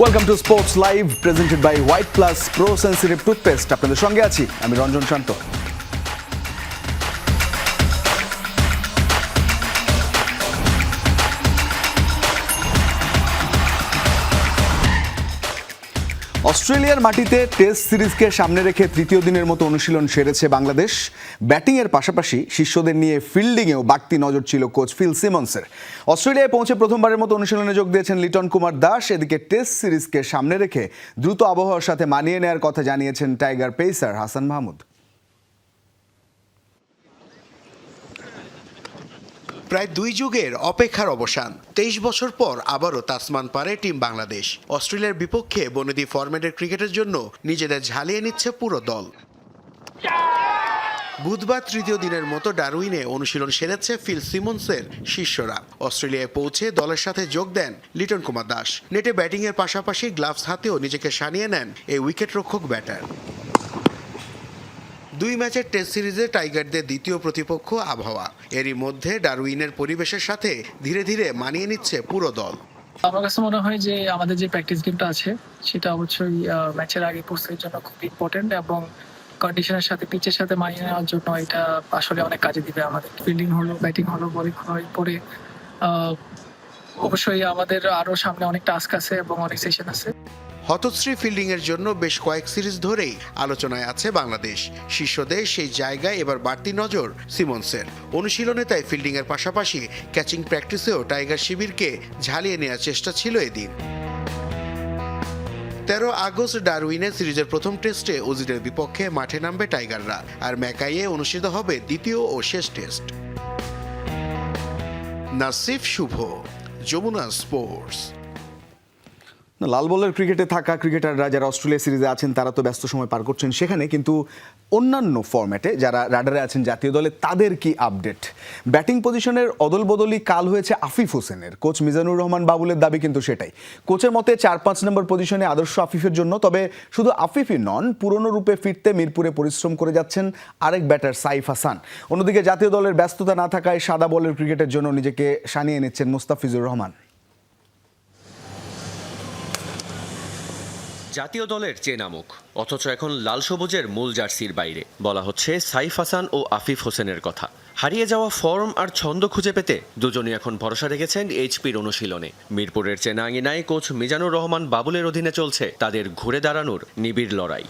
Welcome to sports live presented by White Plus Pro Sensitive toothpaste. আপনাদের সঙ্গে আছি আমি রঞ্জন শান্ত। অস্ট্রেলিয়ার মাটিতে টেস্ট সিরিজকে সামনে রেখে তৃতীয় দিনের মতো অনুশীলন সেরেছে বাংলাদেশ। ব্যাটিংয়ের পাশাপাশি শিষ্যদের নিয়ে ফিল্ডিংয়েও বাড়তি নজর ছিল কোচ ফিল সিমন্সের। অস্ট্রেলিয়ায় পৌঁছে প্রথমবারের মতো অনুশীলনে যোগ দিয়েছেন লিটন কুমার দাস। এদিকে টেস্ট সিরিজকে সামনে রেখে দ্রুত আবহাওয়ার সাথে মানিয়ে নেওয়ার কথা জানিয়েছেন টাইগার পেসার হাসান মাহমুদ। প্রায় 2 যুগের অপেক্ষার অবসান, 23 বছর পর আবারও তাসমান পারে টিম বাংলাদেশ। অস্ট্রেলিয়ার বিপক্ষে বনেদি ফরম্যাটের ক্রিকেটের জন্য নিজেদের ঝালিয়ে নিচ্ছে পুরো দল। বুধবার তৃতীয় দিনের মতো ডারউইনে অনুশীলন সেরেছে ফিল সিমন্সের শিষ্যরা। অস্ট্রেলিয়ায় পৌঁছে দলের সাথে যোগ দেন লিটন কুমার দাস। নেটে ব্যাটিংয়ের পাশাপাশি গ্লাভস হাতেও নিজেকে সানিয়ে নেন এই উইকেটরক্ষক ব্যাটার। 2 ম্যাচের টেস্ট সিরিজে টাইগারদের দ্বিতীয় প্রতিপক্ষ আবহাওয়া। এরই মধ্যে ডারউইনের পরিবেশের সাথে ধীরে ধীরে মানিয়ে নিচ্ছে পুরো দল। আমার কাছে মনে হয় যে আমাদের যে প্র্যাকটিস গেমটা আছে সেটা অবশ্যই ম্যাচের আগে প্রস্তুতির জন্য খুব ইম্পর্টেন্ট, এবং কন্ডিশনের সাথে পিচের সাথে মানিয়ে নেওয়ার জন্য এটা আসলে অনেক কাজে দিবে আমাদের। ফিল্ডিং হলো, ব্যাটিং হলো, বোলিং হলো, পরে অবশ্যই আমাদের আরো সামনে অনেক টাস্ক আছে এবং অনেক সেশন আছে। হতশ্রী ফিল্ডিংয়ের জন্য বেশ কয়েক সিরিজ ধরেই আলোচনায় আছে বাংলাদেশ। শীর্ষদের সেই জায়গায় এবার বাড়তি নজর সিমন্সের। অনুশীলনে তাই ফিল্ডিংয়ের পাশাপাশি ক্যাচিং প্র্যাকটিসেও টাইগার শিবিরকে ঝালিয়ে নেওয়ার চেষ্টা ছিল এদিন। 13 আগস্ট ডারউইনে সিরিজের প্রথম টেস্টে অজিরের বিপক্ষে মাঠে নামবে টাইগাররা, আর ম্যাকাইয়ে অনুষ্ঠিত হবে দ্বিতীয় ও শেষ টেস্ট। নাসিফ শুভ, যমুনা স্পোর্টস। লাল বলের ক্রিকেটে থাকা ক্রিকেটাররা যারা অস্ট্রেলিয়া সিরিজে আছেন তারা তো ব্যস্ত সময় পার করছেন সেখানে, কিন্তু অন্যান্য ফরম্যাটে যারা রাডারে আছেন জাতীয় দলে তাদের কি আপডেট? ব্যাটিং পজিশনের অদলবদলি কাল হয়েছে আফিফ হোসেনের। কোচ মিজানুর রহমান বাবুলের দাবি কিন্তু সেটাই। কোচের মতে 4-5 নম্বর পজিশনে আদর্শ আফিফের জন্য। তবে শুধু আফিফই নন, পুরনো রূপে ফিরতে মিরপুরে পরিশ্রম করে যাচ্ছেন আরেক ব্যাটার সাইফ হাসান। অন্যদিকে জাতীয় দলের ব্যস্ততা না থাকায় সাদা বলের ক্রিকেটের জন্য নিজেকে সানিয়ে নিচ্ছেন মুস্তাফিজুর রহমান। জাতীয় দলের চেনা মুখ, অথচ এখন লাল সবুজের মূল জার্সির বাইরে। বলা হচ্ছে সাইফ হাসান ও আফিফ হোসেনের কথা। হারিয়ে যাওয়া ফর্ম আর ছন্দ খুঁজে পেতে দুজনই এখন ভরসা রেখেছেন এইচপির অনুশীলনে। মিরপুরের চেনা আঙিনায় কোচ মিজানুর রহমান বাবুলের অধীনে চলছে তাদের ঘুরে দাঁড়ানোর নিবিড় লড়াই।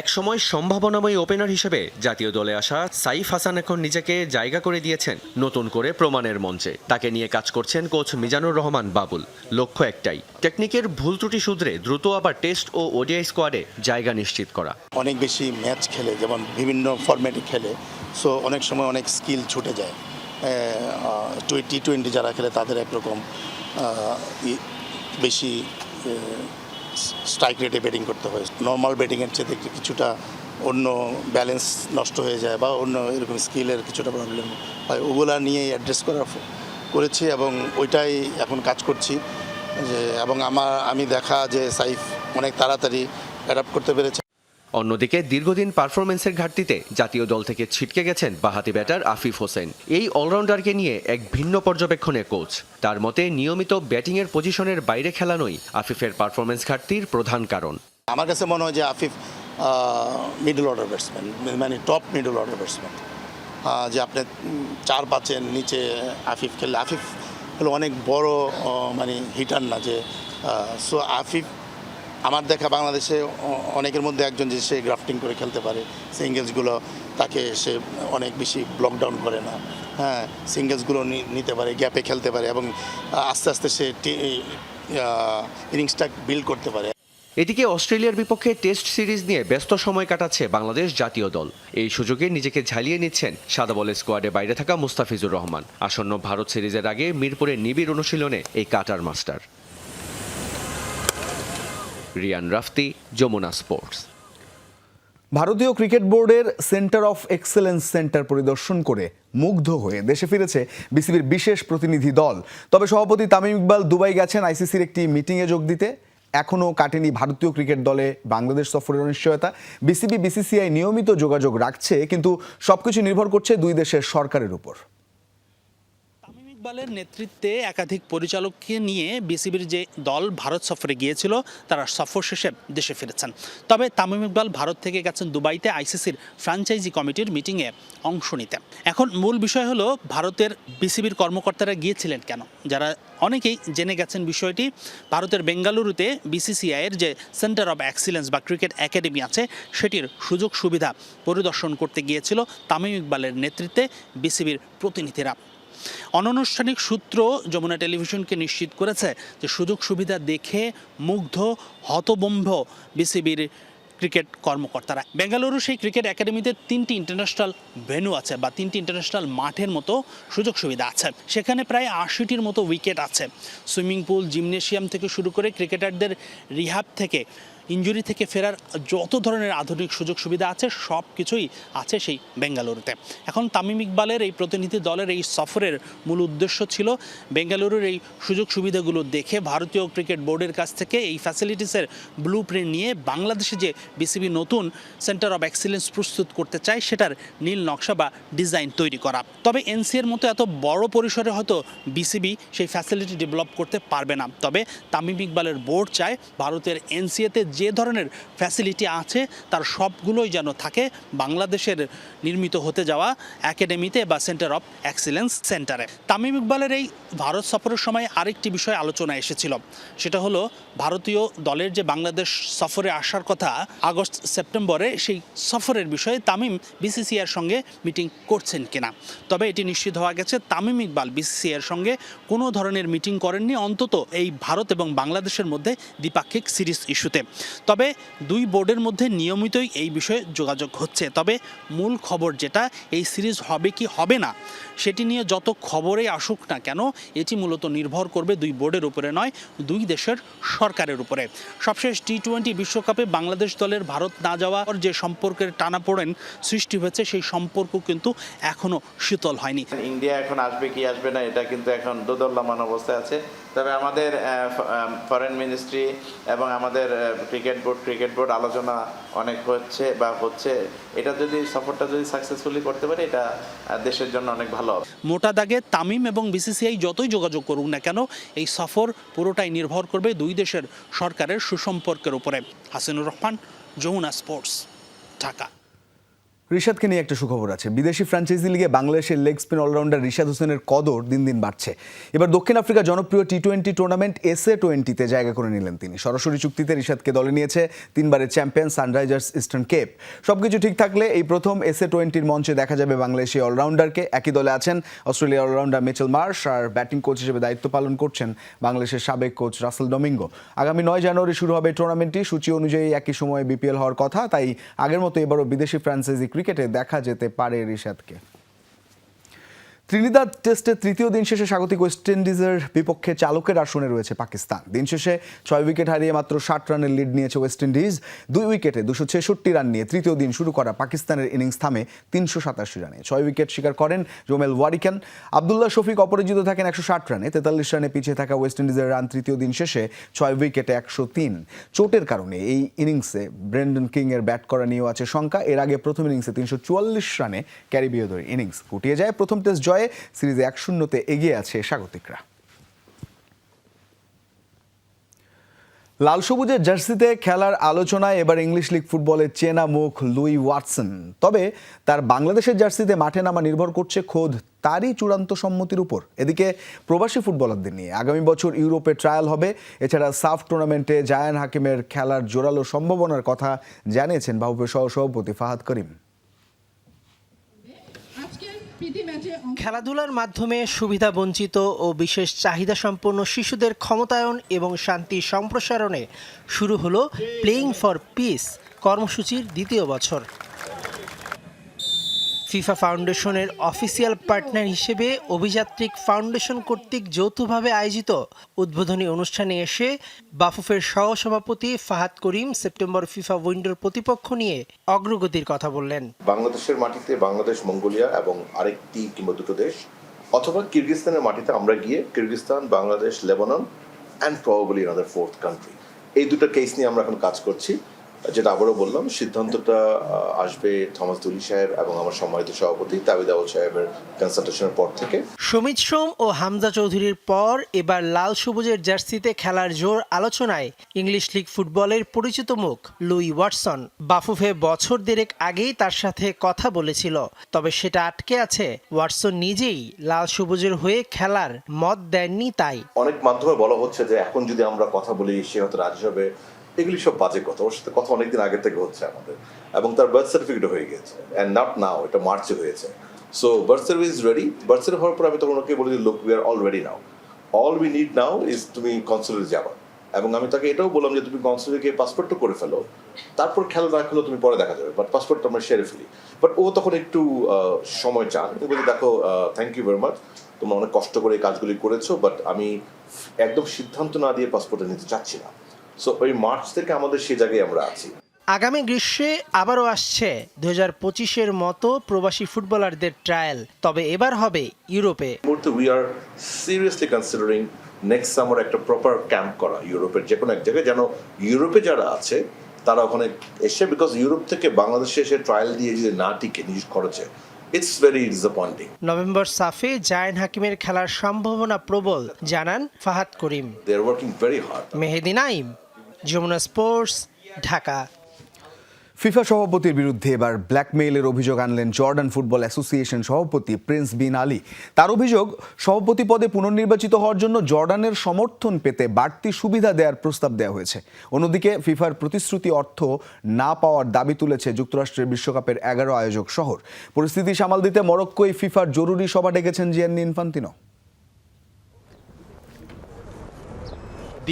এক সময় সম্ভাবনাময়ী ওপেনার হিসেবে জাতীয় দলে আসা সাইফ হাসান এখন নিজেকে জায়গা করে দিয়েছেন নতুন করে প্রমাণের মঞ্চে। তাকে নিয়ে কাজ করছেন কোচ মিজানুর রহমান বাবুল। লক্ষ্য একটাই, টেকনিকের ভুল ত্রুটি শুধরে দ্রুত আবার টেস্ট ও ওডিআই স্কোয়াডে জায়গা নিশ্চিত করা। অনেক বেশি ম্যাচ খেলে, যেমন বিভিন্ন ফরম্যাটে খেলে, সো অনেক সময় অনেক স্কিল ছুটে যায়। টি-20 যারা খেলে তাদের একরকম বেশি স্ট্রাইক রেটে ব্যাটিং করতে হয়। নর্মাল ব্যাটিংয়ের চেয়ে কিছুটা অন্য ব্যালেন্স নষ্ট হয়ে যায় বা অন্য এরকম স্কিলের কিছুটা প্রবলেম হয়। ওগুলা নিয়েই অ্যাড্রেস করেছি এবং ওইটাই এখন কাজ করছি যে, এবং আমি দেখা যে সাইফ অনেক তাড়াতাড়ি অ্যাডাপ্ট করতে পেরেছে। অন্যদিকে দীর্ঘদিন পারফরমেন্সের ঘাটতিতে জাতীয় দল থেকে ছিটকে গেছেন বাঁহাতি ব্যাটার আফিফ হোসেন। এই অলরাউন্ডারকে নিয়ে এক ভিন্ন পর্যবেক্ষণে কোচ। তার মতে নিয়মিত ব্যাটিংয়ের পজিশনের বাইরে খেলানোই আফিফের পারফরমেন্স ঘাটতির প্রধান কারণ। আমার কাছে মনে হয় যে আফিফ মিডল অর্ডার ব্যাটসম্যান, মানে টপ মিডল অর্ডার ব্যাটসম্যান। যে আপনি 4-5-এর নিচে আফিফ খেললে, আফিফ হলো অনেক বড় মানে হিটার না যে। সো আফিফ আমার দেখা বাংলাদেশে অনেকের মধ্যে একজন যে সে গ্রাফটিং করে খেলতে পারে। সিঙ্গেলসগুলো তাকে সে অনেক বেশি ব্লক ডাউন করে না। হ্যাঁ, সিঙ্গেলসগুলো নিতে পারে, গ্যাপে খেলতে পারে এবং আস্তে আস্তে সে ইনিংসটা বিল্ড করতে পারে। এদিকে অস্ট্রেলিয়ার বিপক্ষে টেস্ট সিরিজ নিয়ে ব্যস্ত সময় কাটাচ্ছে বাংলাদেশ জাতীয় দল। এই সুযোগে নিজেকে ঝালিয়ে নিচ্ছেন সাদা বলের স্কোয়াডে বাইরে থাকা মুস্তাফিজুর রহমান। আসন্ন ভারত সিরিজের আগে মিরপুরের নিবিড় অনুশীলনে এই cutter master. Riyan Rafti, Jamuna sports. ভারতীয় ক্রিকেট বোর্ডের সেন্টার অফ এক্সেলেন্স সেন্টার পরিদর্শন করে মুগ্ধ হয়ে দেশে ফিরেছে বিসিবির বিশেষ প্রতিনিধি দল। তবে সভাপতি তামিম ইকবাল দুবাই গেছেন আইসিসির একটি মিটিংয়ে যোগ দিতে। এখনও কাটেনি ভারতীয় ক্রিকেট দলে বাংলাদেশ সফরের অনিশ্চয়তা। বিসিবি বিসিসিআই নিয়মিত যোগাযোগ রাখছে, কিন্তু সবকিছু নির্ভর করছে দুই দেশের সরকারের উপর। ইকবালের নেতৃত্বে একাধিক পরিচালককে নিয়ে বিসিবির যে দল ভারত সফরে গিয়েছিল তারা সফর শেষে দেশে ফিরেছেন। তবে তামিম ইকবাল ভারত থেকে গেছেন দুবাইতে আইসিসির ফ্র্যাঞ্চাইজি কমিটির মিটিংয়ে অংশ নিতে। এখন মূল বিষয় হলো ভারতের বিসিবির কর্মকর্তারা গিয়েছিলেন কেন। যারা অনেকেই জেনে গেছেন বিষয়টি, ভারতের বেঙ্গালুরুতে বিসিসিআইয়ের যে সেন্টার অব এক্সিলেন্স বা ক্রিকেট একাডেমি আছে সেটির সুযোগ সুবিধা পরিদর্শন করতে গিয়েছিল তামিম ইকবালের নেতৃত্বে বিসিবির প্রতিনিধিরা। অনানুষ্ঠানিক সূত্র যমুনা টেলিভিশনকে নিশ্চিত করেছে যে সুযোগ সুবিধা দেখে মুগ্ধ হতবম্ব বিসিবির ক্রিকেট কর্মকর্তারা। বেঙ্গালুরু সেই ক্রিকেট একাডেমিতে 3টি ইন্টারন্যাশনাল ভেন্যু আছে বা 3টি ইন্টারন্যাশনাল মাঠের মতো সুযোগ সুবিধা আছে। সেখানে প্রায় 80টির মতো উইকেট আছে। সুইমিং পুল, জিমনেশিয়াম থেকে শুরু করে ক্রিকেটারদের রিহ্যাব থেকে ইনজুরি থেকে ফেরার যত ধরনের আধুনিক সুযোগ সুবিধা আছে সব কিছুই আছে সেই বেঙ্গালুরুতে। এখন তামিম ইকবালের এই প্রতিনিধি দলের এই সফরের মূল উদ্দেশ্য ছিল বেঙ্গালুরুর এই সুযোগ সুবিধাগুলো দেখে ভারতীয় ক্রিকেট বোর্ডের কাছ থেকে এই ফ্যাসিলিটিসের ব্লু প্রিন্ট নিয়ে বাংলাদেশে যে বিসিবি নতুন সেন্টার অব এক্সিলেন্স প্রস্তুত করতে চায় সেটার নীল নকশা বা ডিজাইন তৈরি করা। তবে এনসিএর মতো এত বড় পরিসরে হয়তো বিসিবি সেই ফ্যাসিলিটি ডেভেলপ করতে পারবে না। তবে তামিম ইকবালের বোর্ড চায় ভারতের এনসিএতে যে ধরনের ফ্যাসিলিটি আছে তার সবগুলোই যেন থাকে বাংলাদেশের নির্মিত হতে যাওয়া একাডেমিতে বা সেন্টার অফ এক্সিলেন্স সেন্টারে। তামিম ইকবালের এই ভারত সফরের সময় আরেকটি বিষয় আলোচনা এসেছিল, সেটা হলো ভারতীয় দলের যে বাংলাদেশ সফরে আসার কথা আগস্ট সেপ্টেম্বরে, সেই সফরের বিষয়ে তামিম বিসিসিআইয়ের সঙ্গে মিটিং করছেন কিনা। তবে এটি নিশ্চিত হওয়া গেছে তামিম ইকবাল বিসিসিআইয়ের সঙ্গে কোনো ধরনের মিটিং করেননি, অন্তত এই ভারত এবং বাংলাদেশের মধ্যে দ্বিপাক্ষিক সিরিজ ইস্যুতে। তবে দুই বোর্ডের মধ্যে নিয়মিতই এই বিষয়ে যোগাযোগ হচ্ছে। তবে মূল খবর যেটা, এই সিরিজ হবে কি হবে না সেটি নিয়ে যত খবরেই আসুক না কেন এটি মূলত নির্ভর করবে দুই বোর্ডের উপরে নয়, দুই দেশের সরকারের উপরে। সবশেষ টি-20 বিশ্বকাপে বাংলাদেশ দলের ভারত না যাওয়ার যে সম্পর্কের টানাপোড়েন সৃষ্টি হয়েছে সেই সম্পর্ক কিন্তু এখনো শীতল হয়নি। ইন্ডিয়া এখন আসবে কি আসবে না এটা কিন্তু এখন দোদুল্যমান অবস্থায় আছে। তবে আমাদের ফরেন মিনিস্ট্রি এবং আমাদের ক্রিকেট বোর্ড আলোচনা অনেক হচ্ছে। এটা যদি সফরটা যদি সাকসেসফুলি করতে পারে এটা দেশের জন্য অনেক ভালো হবে। মোটা দাগে তামিম এবং বিসিসিআই যতই যোগাযোগ করুক না কেন এই সফর পুরোটাই নির্ভর করবে দুই দেশের সরকারের সুসম্পর্কের উপরে। হাসিনুর রহমান, যমুনা স্পোর্টস, ঢাকা। রিশাদকে নিয়ে একটা সুখবর আছে। বিদেশি ফ্র্যাঞ্চাইজি লিগে বাংলাদেশের লেগ স্পিন অলরাউন্ডার রিশাদ হোসেনের কদর দিন দিন বাড়ছে। এবার দক্ষিণ আফ্রিকার জনপ্রিয় টি-20 টুর্নামেন্ট SA-20-তে জায়গা করে নিলেন তিনি। সরাসরি চুক্তিতে রিশাদকে দলে নিয়েছে 3 বারের চ্যাম্পিয়ন সানরাইজার্স ইস্টার্ন কেপ। সবকিছু ঠিক থাকলে এই প্রথম SA-20-র মঞ্চে দেখা যাবে বাংলাদেশি অলরাউন্ডারকে। একই দলে আছেন অস্ট্রেলিয়ার অলরাউন্ডার মিচেল মার্শ, আর ব্যাটিং কোচ হিসেবে দায়িত্ব পালন করছেন বাংলাদেশের সাবেক কোচ রাসেল ডোমিঙ্গো। আগামী 9 জানুয়ারি শুরু হবে টুর্নামেন্টটি। সূচি অনুযায়ী একই সময়ে বিপিএল হওয়ার কথা, তাই আগের মতো এবারও বিদেশি ফ্র্যাঞ্চাইজি ক্রিকেটে দেখা যেতে পারে রিশাদকে। ত্রিনিদাদ টেস্টের তৃতীয় দিন শেষে স্বাগতিক ওয়েস্ট ইন্ডিজের বিপক্ষে চালকের আসনে রয়েছে পাকিস্তান। দিন শেষে 6 উইকেট হারিয়ে মাত্র 60 রানের লিড নিয়েছে ওয়েস্ট ইন্ডিজ। 2 উইকেটে 266 রান নিয়ে তৃতীয় দিন শুরু করা পাকিস্তানের ইনিংস থামে 387 রানে। 6 উইকেট শিকার করেন জোমেল ওয়ারিকান। আবদুল্লাহ শফিক অপরাজিত থাকেন 160 রানে। 43 রানে পিছিয়ে থাকা ওয়েস্ট ইন্ডিজের রান তৃতীয় দিন শেষে 6 উইকেটে 103। চোটের কারণে এই ইনিংসে ব্রেন্ডন কিং এর ব্যাট করা নিয়েও আছে শঙ্কা। এর আগে প্রথম ইনিংসে 344 রানে ক্যারিবীয়দের ইনিংস গুটিয়ে যায়। প্রথম টেস্ট জয়ে সিরিজে 1-0-তে এগিয়ে আছে স্বাগতিকরা। লাল সবুজের জার্সিতে খেলার আলোচনায় এবার ইংলিশ লিগ ফুটবলের চেনা মুখ লুই ওয়াটসন। তবে তার বাংলাদেশের জার্সিতে মাঠে নামা নির্ভর করছে খোদ তারই চূড়ান্ত সম্মতির উপর। এদিকে প্রবাসী ফুটবলারদের নিয়ে আগামী বছর ইউরোপে ট্রায়াল হবে। এছাড়া সাফ টুর্নামেন্টে জায়ান হাকিমের খেলার জোরালো সম্ভাবনার কথা জানিয়েছেন বাহুপের সহসভাপতি ফাহাদ করিম। খেলাধুলার মাধ্যমে সুবিধা বঞ্চিত ও বিশেষ চাহিদা সম্পন্ন শিশুদের ক্ষমতায়ন এবং শান্তি সম্প্রসারণে শুরু হলো প্লেইং ফর পিস কর্মসূচির দ্বিতীয় বছর। ফিফা ফাউন্ডেশনের অফিসিয়াল পার্টনার হিসেবে অভিযাত্রিক ফাউন্ডেশন কর্তৃক যৌথভাবে আয়োজিত উদ্বোধনী অনুষ্ঠানে এসে বাফুফের সহসভাপতি ফাহাদ করিম সেপ্টেম্বর ফিফা উইন্ডোর প্রতিপক্ষ নিয়ে অগ্রগতির কথা বললেন। বাংলাদেশের মাটিতে বাংলাদেশ, মঙ্গোলিয়া এবং আরেকটি কিংবা দুটো দেশ, অথবা কিরগিজস্তানের মাটিতে আমরা গিয়ে Kyrgyzstan, Bangladesh, Lebanon and probably another 4th country, এই দুটো কেস নিয়ে আমরা এখন কাজ করছি। যেটা আবারও বললাম, সিদ্ধান্তটা আসবে থমাস দুলি সাহেব এবং আমার সম্মানিত সভাপতি তাবিদ আউল সাহেবের কনসালটেশনের পর থেকে। সুমিত সোম ও হামজা চৌধুরীর পর এবার লাল সবুজের জার্সিতে খেলার জোর আলোচনায় ইংলিশ লিগ ফুটবলের পরিচিত মুখ লুই ওয়াটসন। বাফুফে বছর দেড়েক আগেই তার সাথে কথা বলেছিল, তবে সেটা আটকে আছে। ওয়াটসন নিজেই লাল সবুজের হয়ে খেলার মত দেননি তাই। অনেক মাধ্যমে বলা হচ্ছে যে এখন যদি আমরা কথা বলি সে হয়তো রাজি হবে। এগুলি সব বাজে কথা। ওর সাথে কথা অনেকদিন আগে থেকে হচ্ছে আমাদের, এবং তার বার্থ সার্টিফিকেট হয়ে গেছে, অ্যান্ড নট নাও, এটা মার্চে হয়েছে। So birth certificate is ready. Birth certificate হওয়ার পর আমি তখন ওকে বলি, look we are all ready now, all we need now is তুমি কনসুলেটে যাবা। এবং আমি তাকে এটাও বললাম যে তুমি কনসুলেটে গিয়ে পাসপোর্টটা করে ফেলো, তারপর খেলা না খেলো তুমি পরে দেখা যাবে, বাট পাসপোর্টটা আমরা সেরে ফেলি। বাট ও তখন একটু সময় চান। আমি বলি, দেখো থ্যাংক ইউ ভেরি মাচ, তোমরা অনেক কষ্ট করে এই কাজগুলি করেছো, বাট আমি একদম সিদ্ধান্ত না দিয়ে পাসপোর্টটা নিতে চাচ্ছি না। সো ওই মার্চ থেকে আমাদের সেই জায়গায় আমরা আছি। আগামী গ্রীষ্মে আবারও আসছে 2025-এর মতো প্রবাসী ফুটবলারদের ট্রায়াল, তবে এবার হবে ইউরোপে। মুহূর্তে we are seriously considering next summer একটা প্রপার ক্যাম্প করা ইউরোপের যে কোনো এক জায়গায়, যেন ইউরোপে যারা আছে তারা ওখানে এসে, বিকজ ইউরোপ থেকে বাংলাদেশে এসে ট্রায়াল দিয়ে যদি না টিকে নিজ খরচে, ইটস ভেরি ডিসঅ্যাপয়েন্টিং। নভেম্বর সাফে জায়ান হাকিমের খেলার সম্ভাবনা প্রবল, জানান Fahad Karim. They are working very hard. Mehedi Naim, Jamuna sports, Dhaka. FIFA সভাপতির বিরুদ্ধে এবার ব্ল্যাকমেইলের অভিযোগ আনলেন জর্ডান ফুটবল অ্যাসোসিয়েশন সভাপতি প্রিন্স বিন আলী। তার অভিযোগ, সভাপতি পদে পুনর্নির্বাচিত হওয়ার জন্য জর্ডানের সমর্থন পেতে বাড়তি সুবিধা দেওয়ার প্রস্তাব দেওয়া হয়েছে। অন্যদিকে ফিফার প্রতিশ্রুতি অর্থ না পাওয়ার দাবি তুলেছে যুক্তরাষ্ট্রের বিশ্বকাপের 11 আয়োজক শহর। পরিস্থিতি সামাল দিতে মরক্কোয় ফিফার জরুরি সভা ডেকেছেন জিয়ান্নি ইনফান্তিনো।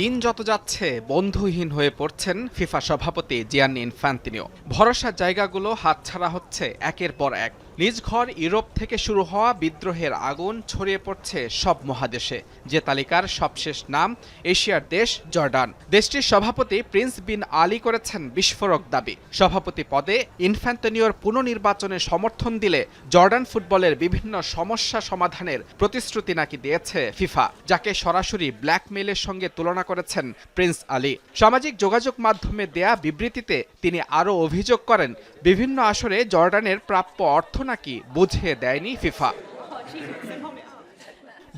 দিন যত যাচ্ছে বন্ধুহীন হয়ে পড়ছেন ফিফা সভাপতি জিয়ান্নি ইনফান্তিনো। ভরসার জায়গাগুলো হাতছাড়া হচ্ছে একের পর এক। নিজ ঘর ইউরোপ থেকে শুরু হওয়া বিদ্রোহের আগুন ছড়িয়ে পড়ছে সব মহাদেশে। যে তালিকার সবশেষ নাম এশিয়ার দেশ জর্ডান। দেশটির সভাপতি প্রিন্স বিন আলী করেছেন বিস্ফোরক দাবি। সভাপতি পদে ইনফ্যান্তিনোর পুনর্নির্বাচনে সমর্থন দিলে জর্ডান ফুটবলের বিভিন্ন সমস্যা সমাধানের প্রতিশ্রুতি নাকি দিয়েছে ফিফা, যাকে সরাসরি ব্ল্যাকমেইলের সঙ্গে তুলনা করেছেন প্রিন্স আলী। সামাজিক যোগাযোগ মাধ্যমে দেয়া বিবৃতিতে তিনি আরও অভিযোগ করেন, বিভিন্ন আসরে জর্ডানের প্রাপ্য অর্থ নাকি বুঝিয়ে দেয়নি ফিফা।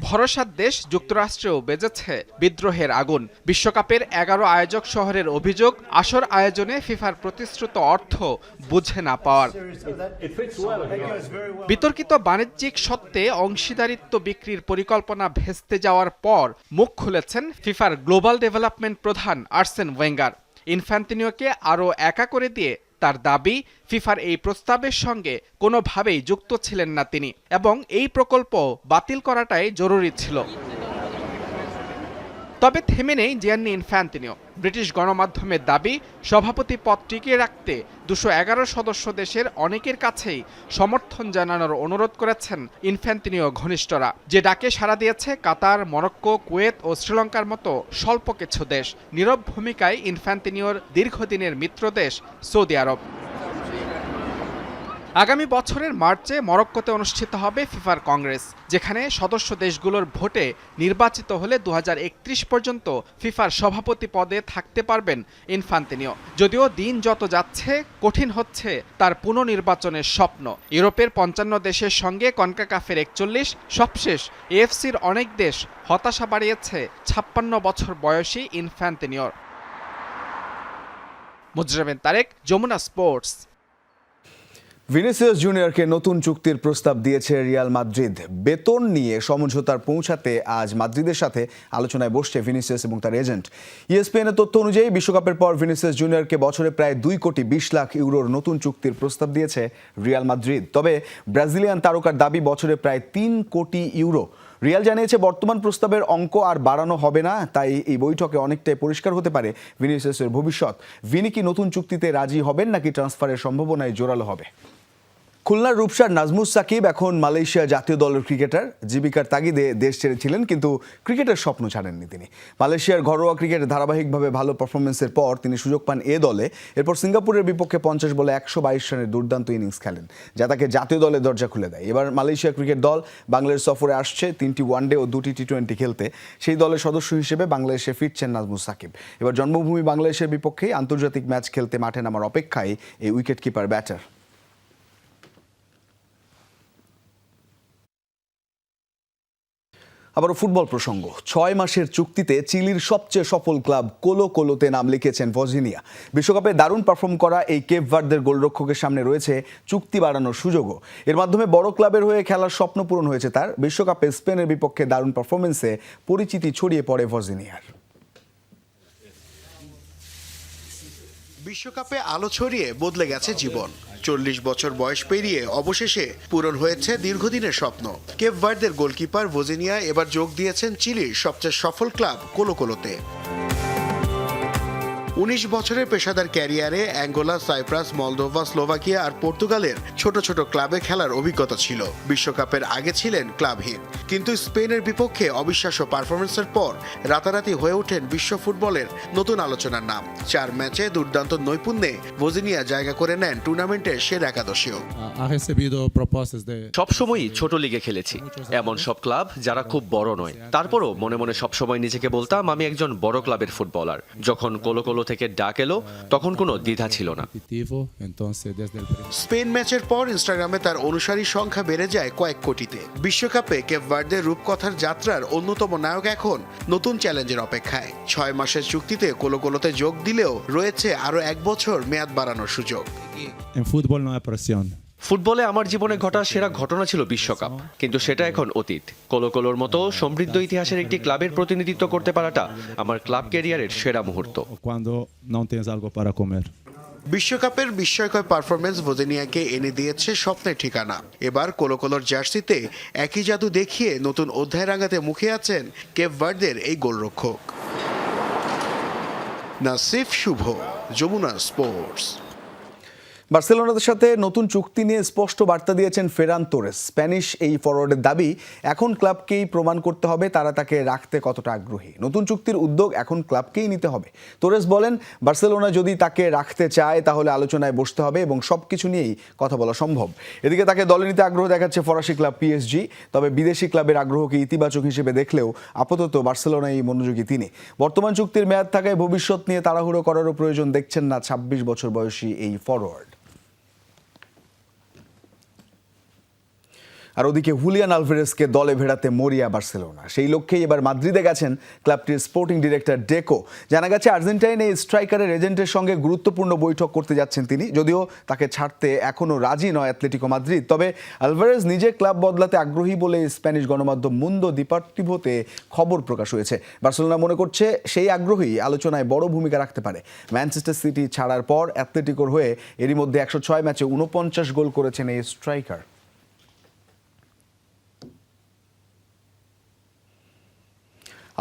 ভরসার দেশ যুক্তরাষ্ট্রেও বেজেছে বিদ্রোহের আগুন। বিশ্বকাপের 11 আয়োজক শহরের অভিযোগ, আসর আয়োজনে ফিফার প্রতিশ্রুত অর্থ বুঝে না পাওয়ার। বিতর্কিত বাণিজ্যিক সত্ত্বে অংশীদারিত্ব বিক্রির পরিকল্পনা ভেস্তে যাওয়ার পর মুখ খুলেছেন ফিফার গ্লোবাল ডেভেলপমেন্ট প্রধান আর্সেন ওয়েঙ্গার। ইনফ্যান্তিনোকে আরও একা করে দিয়ে তার দাবি, ফিফার এই প্রস্তাবের সঙ্গে কোনোভাবেই যুক্ত ছিলেন না তিনি, এবং এই প্রকল্প বাতিল করাটাই জরুরি ছিল। তবে থেমে নেই জিয়ান্নি ইনফ্যান্তিনো। ব্রিটিশ গণমাধ্যমের দাবি, সভাপতি পদ টিকিয়ে রাখতে 211 সদস্য দেশের অনেকের কাছেই সমর্থন জানানোর অনুরোধ করেছেন ইনফ্যান্তিনো ঘনিষ্ঠরা, যে ডাকে সাড়া দিয়েছে কাতার, মরক্কো, কুয়েত ও শ্রীলঙ্কার মতো স্বল্প কিছু দেশ। নীরব ভূমিকায় ইনফ্যান্তিনোর দীর্ঘদিনের মিত্র দেশ সৌদি আরব। আগামী বছরের মার্চে মরক্কোতে অনুষ্ঠিত হবে ফিফার কংগ্রেস, যেখানে সদস্য দেশগুলোর ভোটে নির্বাচিত হলে 2031 পর্যন্ত ফিফার সভাপতি পদে থাকতে পারবেন ইনফ্যান্তিনো। যদিও দিন যত যাচ্ছে কঠিন হচ্ছে তার পুনর্নির্বাচনের স্বপ্ন। ইউরোপের 55 দেশের সঙ্গে কনকাকাফের 41, সবশেষ এএফসির অনেক দেশ হতাশা বাড়িয়েছে 56 বছর বয়সী ইনফ্যান্তিনোর। মুজরাবেন তারেক, যমুনা স্পোর্টস। ভিনিসিয়াস জুনিয়রকে নতুন চুক্তির প্রস্তাব দিয়েছে রিয়াল মাদ্রিদ। বেতন নিয়ে সমঝোতার পৌঁছাতে আজ মাদ্রিদের সাথে আলোচনায় বসছে ভিনিসিয়াস এবং তার এজেন্ট। ইএসপিএনের তথ্য অনুযায়ী বিশ্বকাপের পর ভিনিসিয়াস জুনিয়রকে বছরে প্রায় 2 কোটি 20 লাখ ইউরোর নতুন চুক্তির প্রস্তাব দিয়েছে রিয়াল মাদ্রিদ। তবে ব্রাজিলিয়ান তারকার দাবি বছরে প্রায় 3 কোটি ইউরো। রিয়াল জানিয়েছে বর্তমান প্রস্তাবের অঙ্ক আর বাড়ানো হবে না, তাই এই বৈঠকে অনেকটাই পরিষ্কার হতে পারে ভিনিসিয়াসের ভবিষ্যৎ। ভিনি কি নতুন চুক্তিতে রাজি হবেন নাকি ট্রান্সফারের সম্ভাবনায় জোরালো হবে? খুলনার রূপসার নাজমুস সাকিব এখন মালয়েশিয়া জাতীয় দলের ক্রিকেটার। জীবিকার তাগিদে দেশ ছেড়েছিলেন, কিন্তু ক্রিকেটের স্বপ্ন ছাড়েননি তিনি। মালয়েশিয়ার ঘরোয়া ক্রিকেটে ধারাবাহিকভাবে ভালো পারফরমেন্সের পর তিনি সুযোগ পান এ দলে। এরপর সিঙ্গাপুরের বিপক্ষে 50 বলে 122 রানের দুর্দান্ত ইনিংস খেলেন, যা তাকে জাতীয় দলের দরজা খুলে দেয়। এবার মালয়েশিয়া ক্রিকেট দল বাংলাদেশ সফরে আসছে 3টি ওয়ানডে ও 2টি টি20 খেলতে। সেই দলের সদস্য হিসেবে বাংলাদেশে ফিরছেন নাজমুস সাকিব। এবার জন্মভূমি বাংলাদেশের বিপক্ষেই আন্তর্জাতিক ম্যাচ খেলতে মাঠে নামার অপেক্ষায় এই উইকেট কিপার ব্যাটার। আবারও ফুটবল প্রসঙ্গ। 6 মাসের চুক্তিতে চিলির সবচেয়ে সফল ক্লাব কোলো কোলোতে নাম লিখেছেন ভজিনিয়া। বিশ্বকাপে দারুণ পারফর্ম করা এই কেপ ভার্দের গোলরক্ষকের সামনে রয়েছে চুক্তি বাড়ানোর সুযোগও। এর মাধ্যমে বড় ক্লাবের হয়ে খেলার স্বপ্ন পূরণ হয়েছে তার। বিশ্বকাপে স্পেনের বিপক্ষে দারুণ পারফরমেন্সে পরিচিতি ছড়িয়ে পড়ে ভজিনিয়ার। বিশ্বকাপে আলো ছড়িয়ে বদলে গেছে জীবন। 40 বছর বয়স পেরিয়ে অবশেষে পূরণ হয়েছে দীর্ঘদিনের স্বপ্ন। কেপ ভার্দের গোলকিপার ভজিনিয়া এবার যোগ দিয়েছেন চিলির সবচেয়ে সফল ক্লাব কোলো কোলোতে। 19 বছরের পেশাদার ক্যারিয়ারে অ্যাঙ্গোলা, সাইপ্রাস, মলদোভা, স্লোভাকিয়া আর পর্তুগালের ছোট ছোট ক্লাবে খেলার অভিজ্ঞতা ছিল। বিশ্বকাপের আগে ছিলেন ক্লাবহীন, কিন্তু স্পেনের বিপক্ষে অবিশ্বাস্য পারফরমেন্সের পর রাতারাতি হয়ে ওঠেন বিশ্ব ফুটবলের নতুন আলোচনার নাম। 4 ম্যাচে দুর্দান্ত নৈপুণ্যে ভজিনিয়া জায়গা করে নেন টুর্নামেন্টের সেরা একাদশেও। সবসময়ই ছোট লিগে খেলেছি, এমন সব ক্লাব যারা খুব বড় নয়। তারপরও মনে মনে সবসময় নিজেকে বলতাম আমি একজন বড় ক্লাবের ফুটবলার। যখন কোলো কোলো থেকে ডাক এলো তখন কোনো দ্বিধা ছিল না। স্পেন ম্যাচের পর ইনস্টাগ্রামে তার অনুসারীর সংখ্যা বেড়ে যায় কয়েক কোটিতে। বিশ্বকাপে কেপ ভার্দের রূপকথার যাত্রার অন্যতম নায়ক এখন নতুন চ্যালেঞ্জের অপেক্ষায়। 6 মাসের চুক্তিতে কোলো কোলোতে যোগ দিলেও রয়েছে আরো 1 বছর মেয়াদ বাড়ানোর সুযোগ। ফুটবলে আমার জীবনে ঘটা সেরা ঘটনা ছিল বিশ্বকাপ, কিন্তু সেটা এখন অতীত। কোলো কোলোর মতো সমৃদ্ধ ইতিহাসের একটি ক্লাবের প্রতিনিধিত্ব করতে পারাটা আমার ক্লাব ক্যারিয়ারের সেরা মুহূর্ত। বিশ্বকাপের বিস্ময়কর পারফরমেন্স ভজিনিয়াকে এনে দিয়েছে স্বপ্নের ঠিকানা। এবার কোলো কোলোর জার্সিতে একই জাদু দেখিয়ে নতুন অধ্যায় রাঙাতে মুখে আছেন কেপ ভার্দের এই গোলরক্ষক। নাসিফ শুভ, যমুনা স্পোর্টস। বার্সেলোনার সাথে নতুন চুক্তি নিয়ে স্পষ্ট বার্তা দিয়েছেন ফেরান তোরেস। স্প্যানিশ এই ফরওয়ার্ডের দাবি, এখন ক্লাবকেই প্রমাণ করতে হবে তারা তাকে রাখতে কতটা আগ্রহী। নতুন চুক্তির উদ্যোগ এখন ক্লাবকেই নিতে হবে। তোরেস বলেন, বার্সেলোনা যদি তাকে রাখতে চায় তাহলে আলোচনায় বসতে হবে এবং সবকিছু নিয়েই কথা বলা সম্ভব। এদিকে তাকে দলে নিতে আগ্রহ দেখাচ্ছে ফরাসি ক্লাব পিএসজি। তবে বিদেশি ক্লাবের আগ্রহকে ইতিবাচক হিসেবে দেখলেও আপাতত বার্সেলোনায় মনোযোগী তিনি। বর্তমান চুক্তির মেয়াদ থাকায় ভবিষ্যৎ নিয়ে তাড়াহুড়ো করারও প্রয়োজন দেখছেন না 26 বছর বয়সী এই ফরওয়ার্ড। আর ওদিকে হুলিয়ান আলভারেজকে দলে ভেড়াতে মরিয়া বার্সেলোনা। সেই লক্ষ্যেই এবার মাদ্রিদে গেছেন ক্লাবটির স্পোর্টিং ডিরেক্টর ডেকো। জানা গেছে আর্জেন্টাইন এই স্ট্রাইকারের এজেন্টের সঙ্গে গুরুত্বপূর্ণ বৈঠক করতে যাচ্ছেন তিনি, যদিও তাকে ছাড়তে এখনও রাজি নয় অ্যাটলেটিকো মাদ্রিদ। তবে আলভারেজ নিজে ক্লাব বদলাতে আগ্রহী বলে স্প্যানিশ গণমাধ্যম মুন্দো ডিপার্টিভোতে খবর প্রকাশ হয়েছে। বার্সেলোনা মনে করছে সেই আগ্রহী আলোচনায় বড় ভূমিকা রাখতে পারে। ম্যানচেস্টার সিটি ছাড়ার পর অ্যাটলেটিকোর হয়ে এরই মধ্যে 106 ম্যাচে 49 গোল করেছেন এই স্ট্রাইকার।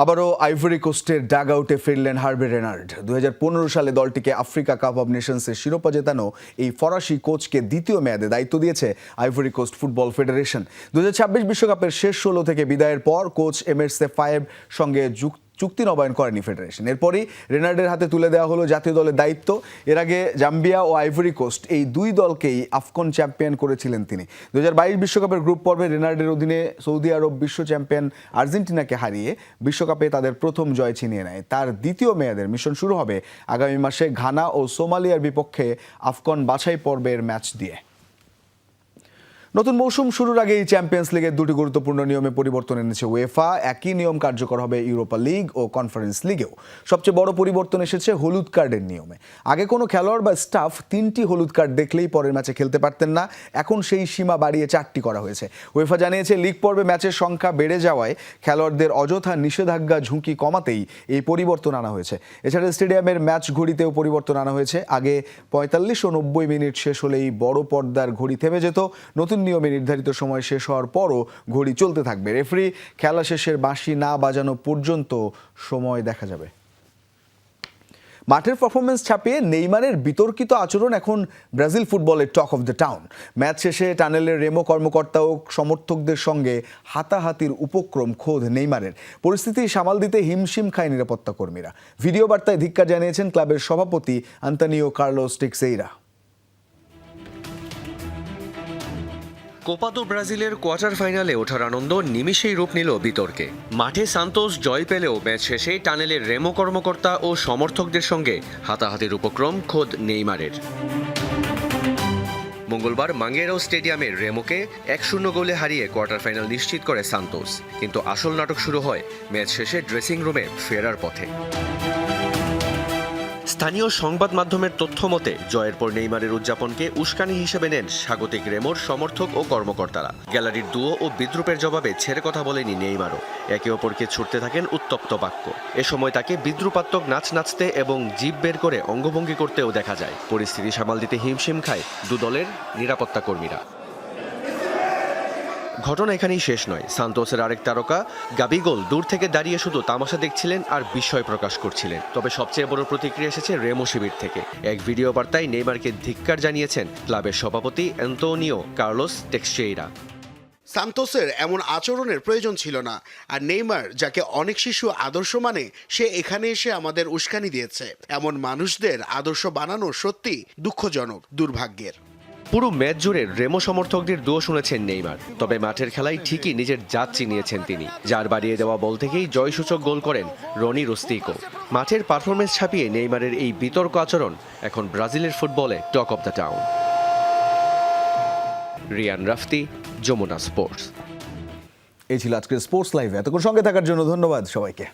আবারও আইভরি কোস্টের ডাগ আউটে ফিরলেন হার্ভে রেনার্ড। 2015 সালে দলটিকে আফ্রিকা কাপ অব নেশনসের শিরোপা জেতানো এই ফরাসি কোচকে দ্বিতীয় মেয়াদে দায়িত্ব দিয়েছে আইভরি কোস্ট ফুটবল ফেডারেশন। 2026 বিশ্বকাপের শেষ 16 থেকে বিদায়ের পর কোচ এমএরসে ফায়েব সঙ্গে চুক্তি নবায়ন করেনি ফেডারেশন। এরপরই রেনার্ডের হাতে তুলে দেওয়া হলো জাতীয় দলের দায়িত্ব। এর আগে জাম্বিয়া ও আইভরি কোস্ট এই দুই দলকেই আফকন চ্যাম্পিয়ন করেছিলেন তিনি। 2022 বিশ্বকাপের গ্রুপ পর্বে রেনার্ডের অধীনে সৌদি আরব বিশ্ব চ্যাম্পিয়ন আর্জেন্টিনাকে হারিয়ে বিশ্বকাপে তাদের প্রথম জয় ছিনিয়ে নেয়। তার দ্বিতীয় মেয়াদের মিশন শুরু হবে আগামী মাসে ঘানা ও সোমালিয়ার বিপক্ষে আফকন বাছাই পর্বের ম্যাচ দিয়ে। নতুন মৌসুম শুরুর আগেই চ্যাম্পিয়ন্স লিগের 2টি গুরুত্বপূর্ণ নিয়মে পরিবর্তন এনেছে উয়েফা। একই নিয়ম কার্যকর হবে ইউরোপা লিগ ও কনফারেন্স লিগেও। সবচেয়ে বড় পরিবর্তন এসেছে হলুদ কার্ডের নিয়মে। আগে কোনো খেলোয়াড় বা স্টাফ 3টি হলুদ কার্ড দেখলেই পরের ম্যাচে খেলতে পারতেন না, এখন সেই সীমা বাড়িয়ে 4টি করা হয়েছে। উয়েফা জানিয়েছে লিগ পর্বে ম্যাচের সংখ্যা বেড়ে যাওয়ায় খেলোয়াড়দের অযথা নিষেধাজ্ঞা ঝুঁকি কমাতেই এই পরিবর্তন আনা হয়েছে। এছাড়া স্টেডিয়ামের ম্যাচ ঘড়িতেও পরিবর্তন আনা হয়েছে। আগে 45 ও 90 মিনিট শেষ হলেই বড় পর্দার ঘড়ি থেমে যেত। নতুন নিয়মে নির্ধারিত সময় শেষ হওয়ার পরও ঘড়ি চলতে থাকবে। রেফারি খেলা শেষের বাঁশি না বাজানো পর্যন্ত সময় দেখা যাবে। মাঠের পারফরমেন্স ছাপিয়ে নেইমারের বিতর্কিত আচরণ এখন ব্রাজিল ফুটবলের টক অফ দ্য টাউন। ম্যাচ শেষে টানেলের রেমো কর্মকর্তা ও সমর্থকদের সঙ্গে হাতাহাতির উপক্রম খোদ নেইমারের। পরিস্থিতি সামাল দিতে হিমশিম খায় নিরাপত্তা কর্মীরা। ভিডিও বার্তায় ধিক্কার জানিয়েছেন ক্লাবের সভাপতি আন্তোনিও কার্লোস টেক্সেইরা। কোপা দো ব্রাজিলের কোয়ার্টার ফাইনালে ওঠার আনন্দ নিমিষেই রূপ নিল বিতর্কে। মাঠে সান্তোস জয় পেলেও ম্যাচ শেষে টানেলের রেমো কর্মকর্তা ও সমর্থকদের সঙ্গে হাতাহাতির উপক্রম খোদ নেইমারের। মঙ্গলবার মাঙ্গেরাও স্টেডিয়ামের রেমোকে 1-0 গোলে হারিয়ে কোয়ার্টার ফাইনাল নিশ্চিত করে সান্তোস, কিন্তু আসল নাটক শুরু হয় ম্যাচ শেষে ড্রেসিং রুমে ফেরার পথে। স্থানীয় সংবাদ মাধ্যমের তথ্য মতে জয়ের পর নেইমারের উদযাপনকে উস্কানি হিসেবে নেন স্বাগতিক রেমোর সমর্থক ও কর্মকর্তারা। গ্যালারির দুয়ো ও বিদ্রুপের জবাবে ছেড়ে কথা বলেনি নেইমারও। একে অপরকে ছুটতে থাকেন উত্তপ্ত বাক্য। এ সময় তাকে বিদ্রুপাত্মক নাচ নাচতে এবং জিভ বের করে অঙ্গভঙ্গি করতেও দেখা যায়। পরিস্থিতি সামাল দিতে হিমশিম খায় দু দলের নিরাপত্তা কর্মীরা। ঘটনা এখানেই শেষ নয়। সান্তোসের আরেক তারকা গাবিগোল দূর থেকে দাঁড়িয়ে শুধু তামাশা দেখছিলেন আর বিস্ময় প্রকাশ করছিলেন। তবে সবচেয়ে বড় প্রতিক্রিয়া এসেছে রেমো শিবির থেকে। এক ভিডিও বার্তায় নেইমারকে ধিক্কার জানিয়েছেন ক্লাবের সভাপতি আন্তোনিও কার্লোস টেক্সেইরা। সান্তোসের এমন আচরণের প্রয়োজন ছিল না। আর নেইমার, যাকে অনেক শিশু আদর্শ মানে, সে এখানে এসে আমাদের উস্কানি দিয়েছে। এমন মানুষদের আদর্শ বানানো সত্যি দুঃখজনক, দুর্ভাগ্যের। পুরো ম্যাচ জুড়ে রেমো সমর্থকদের দোষ শুনেছেন নেইমার। তবে মাঠের খেলায় ঠিকই নিজের জাত চিনিয়েছেন তিনি। যার বাড়িয়ে দেওয়া বল থেকেই জয়সূচক গোল করেন রনি রুস্তিকো। মাঠের পারফরমেন্স ছাপিয়ে নেইমারের এই বিতর্ক আচরণ এখন ব্রাজিলের ফুটবলে talk of the town. Riyan Rafti, Jamuna sports. এই ছিল আজকের স্পোর্টস লাইভ। এতক্ষণ সঙ্গে থাকার জন্য ধন্যবাদ সবাইকে।